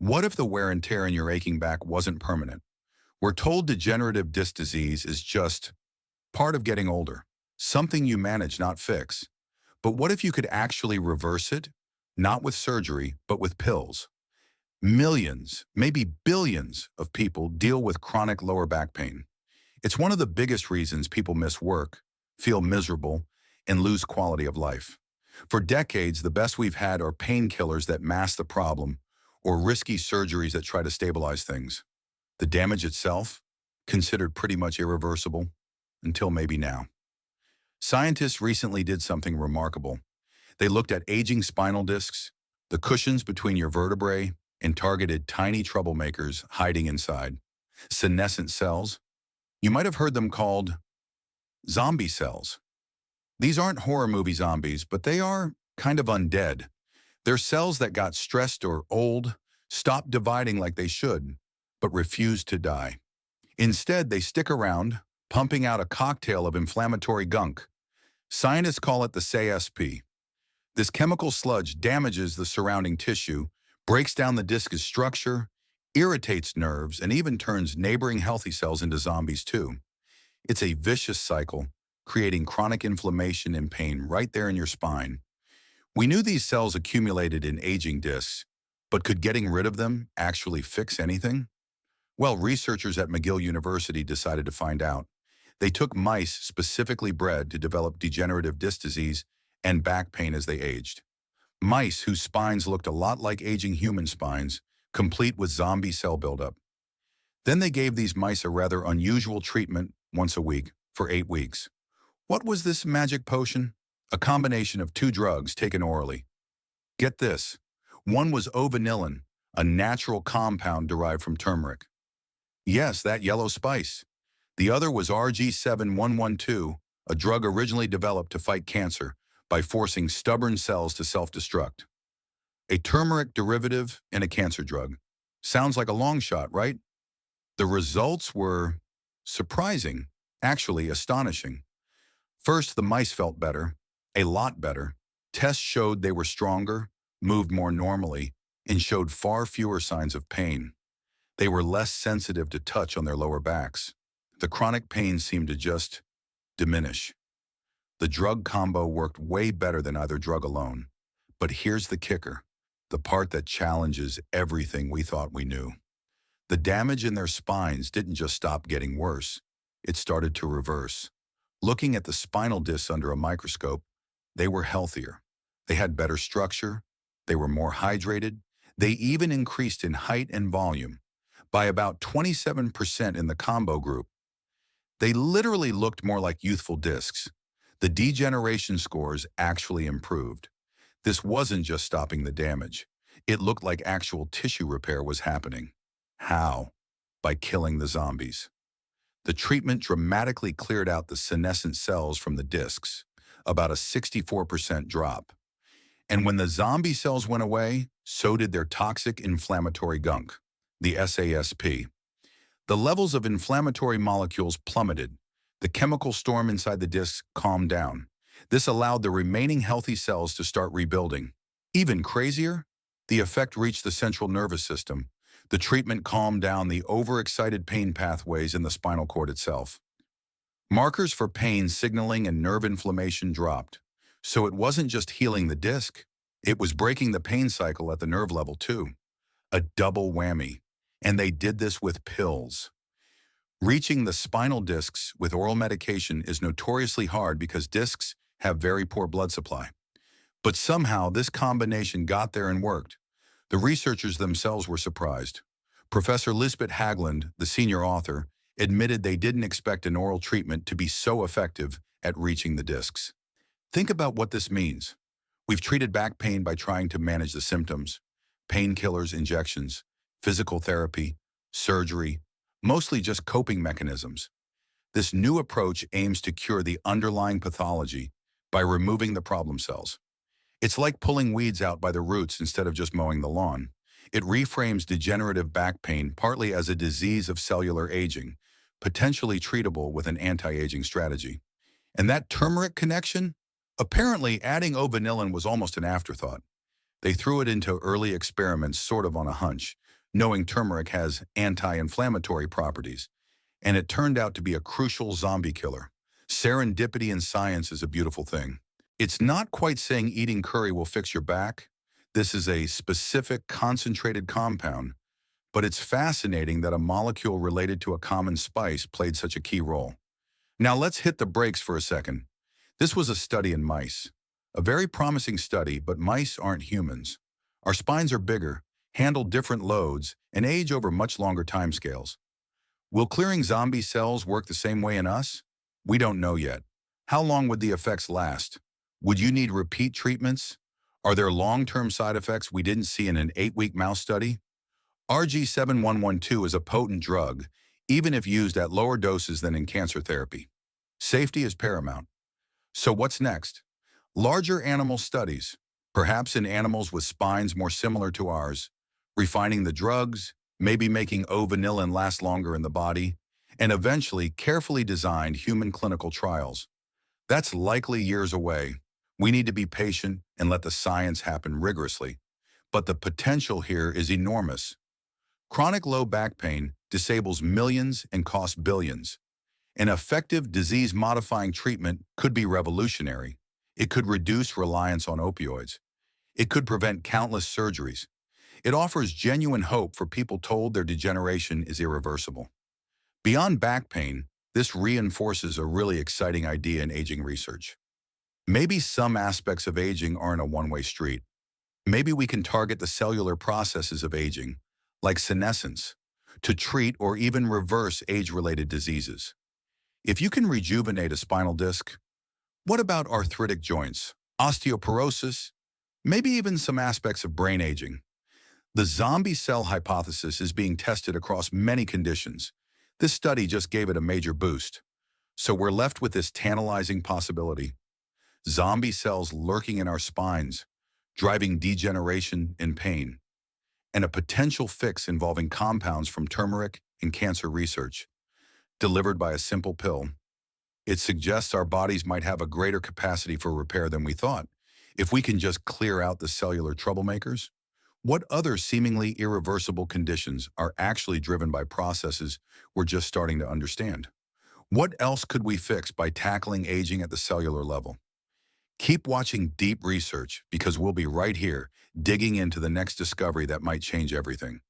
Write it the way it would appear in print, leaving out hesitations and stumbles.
What if the wear and tear in your aching back wasn't permanent? We're told degenerative disc disease is just part of getting older, something you manage, not fix. But what if you could actually reverse it? Not with surgery, but with pills. Millions, maybe billions of people deal with chronic lower back pain. It's one of the biggest reasons people miss work, feel miserable, and lose quality of life. For decades, the best we've had are painkillers that mask the problem or risky surgeries that try to stabilize things. The damage itself, considered pretty much irreversible, until maybe now. Scientists recently did something remarkable. They looked at aging spinal discs, the cushions between your vertebrae, and targeted tiny troublemakers hiding inside. Senescent cells. You might have heard them called zombie cells. These aren't horror movie zombies, but they are kind of undead. They're cells that got stressed or old, stopped dividing like they should, but refuse to die. Instead, they stick around, pumping out a cocktail of inflammatory gunk. Scientists call it the CSP. This chemical sludge damages the surrounding tissue, breaks down the disc's structure, irritates nerves, and even turns neighboring healthy cells into zombies too. It's a vicious cycle, creating chronic inflammation and pain right there in your spine. We knew these cells accumulated in aging discs, but could getting rid of them actually fix anything? Well, researchers at McGill University decided to find out. They took mice specifically bred to develop degenerative disc disease and back pain as they aged. Mice whose spines looked a lot like aging human spines, complete with zombie cell buildup. Then they gave these mice a rather unusual treatment once a week for 8 weeks. What was this magic potion? A combination of 2 drugs taken orally. Get this, one was o-Vanillin, a natural compound derived from turmeric. Yes, that yellow spice. The other was RG7112, a drug originally developed to fight cancer by forcing stubborn cells to self-destruct. A turmeric derivative and a cancer drug. Sounds like a long shot, right? The results were surprising, actually astonishing. First, the mice felt better, a lot better. Tests showed they were stronger, moved more normally, and showed far fewer signs of pain. They were less sensitive to touch on their lower backs. The chronic pain seemed to just diminish. The drug combo worked way better than either drug alone. But here's the kicker, the part that challenges everything we thought we knew. The damage in their spines didn't just stop getting worse, it started to reverse. Looking at the spinal discs under a microscope, they were healthier. They had better structure, they were more hydrated, they even increased in height and volume by about 27% in the combo group. They literally looked more like youthful discs. The degeneration scores actually improved. This wasn't just stopping the damage. It looked like actual tissue repair was happening. How? By killing the zombies. The treatment dramatically cleared out the senescent cells from the discs, about a 64% drop. And when the zombie cells went away, so did their toxic inflammatory gunk, the SASP. The levels of inflammatory molecules plummeted. The chemical storm inside the discs calmed down. This allowed the remaining healthy cells to start rebuilding. Even crazier, the effect reached the central nervous system. The treatment calmed down the overexcited pain pathways in the spinal cord itself. Markers for pain signaling and nerve inflammation dropped. So it wasn't just healing the disc, it was breaking the pain cycle at the nerve level too. A double whammy. And they did this with pills. Reaching the spinal discs with oral medication is notoriously hard because discs have very poor blood supply. But somehow this combination got there and worked. The researchers themselves were surprised. Professor Lisbeth Haglund, the senior author, admitted they didn't expect an oral treatment to be so effective at reaching the discs. Think about what this means. We've treated back pain by trying to manage the symptoms, painkillers, injections, physical therapy, surgery, mostly just coping mechanisms. This new approach aims to cure the underlying pathology by removing the problem cells. It's like pulling weeds out by the roots instead of just mowing the lawn. It reframes degenerative back pain partly as a disease of cellular aging, potentially treatable with an anti-aging strategy. And that turmeric connection? Apparently, adding o-Vanillin was almost an afterthought. They threw it into early experiments sort of on a hunch, knowing turmeric has anti-inflammatory properties, and it turned out to be a crucial zombie killer. Serendipity in science is a beautiful thing. It's not quite saying eating curry will fix your back. This is a specific concentrated compound, but it's fascinating that a molecule related to a common spice played such a key role. Now let's hit the brakes for a second. This was a study in mice. A very promising study, but mice aren't humans. Our spines are bigger, handle different loads, and age over much longer timescales. Will clearing zombie cells work the same way in us? We don't know yet. How long would the effects last? Would you need repeat treatments? Are there long-term side effects we didn't see in an 8-week mouse study? RG7112 is a potent drug, even if used at lower doses than in cancer therapy. Safety is paramount. So what's next? Larger animal studies, perhaps in animals with spines more similar to ours, refining the drugs, maybe making o-Vanillin last longer in the body, and eventually carefully designed human clinical trials. That's likely years away. We need to be patient and let the science happen rigorously. But the potential here is enormous. Chronic low back pain disables millions and costs billions. An effective disease-modifying treatment could be revolutionary. It could reduce reliance on opioids. It could prevent countless surgeries. It offers genuine hope for people told their degeneration is irreversible. Beyond back pain, this reinforces a really exciting idea in aging research. Maybe some aspects of aging aren't a one-way street. Maybe we can target the cellular processes of aging, like senescence, to treat or even reverse age-related diseases. If you can rejuvenate a spinal disc, what about arthritic joints, osteoporosis, maybe even some aspects of brain aging? The zombie cell hypothesis is being tested across many conditions. This study just gave it a major boost. So we're left with this tantalizing possibility. Zombie cells lurking in our spines, driving degeneration and pain, and a potential fix involving compounds from turmeric in cancer research, delivered by a simple pill. It suggests our bodies might have a greater capacity for repair than we thought, if we can just clear out the cellular troublemakers. What other seemingly irreversible conditions are actually driven by processes we're just starting to understand? What else could we fix by tackling aging at the cellular level? Keep watching Deep Research, because we'll be right here, digging into the next discovery that might change everything.